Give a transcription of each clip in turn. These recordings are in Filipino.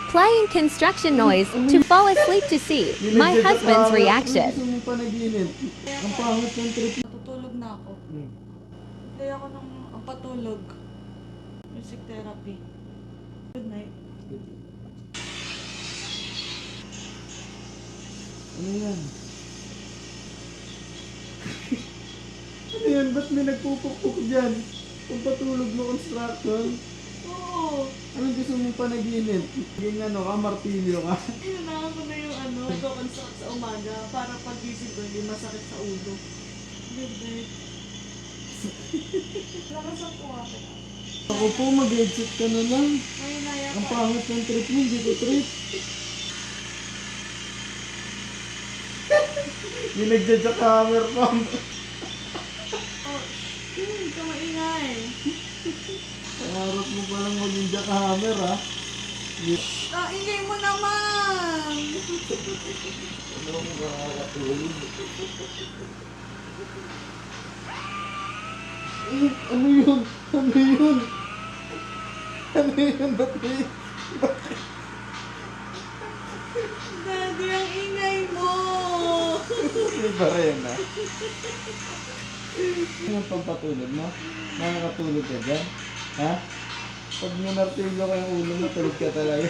Playing construction noise to fall asleep to see my husband's reaction. Gusto mong panaginip. Ang pangit ng trip. Natutulog na ako. Play ako ng ang patulog. Music therapy. Good night. Ano yan? Ano yan? Ba't may nagpupukpuk dyan? Kung patulog mo construction? Oo. Anong gusto mong panaginip? Yung ano ka, martilyo ka? Kailangan ko na yung ano, nagko-construct sa umaga para pag-gising ko hindi masakit sa ulo. Good night. Lakasan po ako. Ako po, mag-headset ka na lang. May naya Ang ka. pangit ng trip mo, hindi ko trip. Yung nagja-jackhammer pa. Oh, ka maingay. Pangarap mo palang maging jackhammer ha. Ingay mo naman! Ano mo makakatulog? Ano yun? Ano yun? Ano yun? Ba't may... Daddy, ang ingay mo! May barena? Yung pagpatulog mo? Nakakatulog ka dyan? Ha? Pag minartilyo ka yung ulo mo, tulog ka talaga.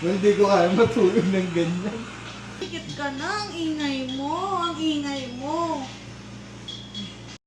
Well, di ko kaya matulog ng ganyan. Tikit ka na, ang ingay mo! Ang ingay mo!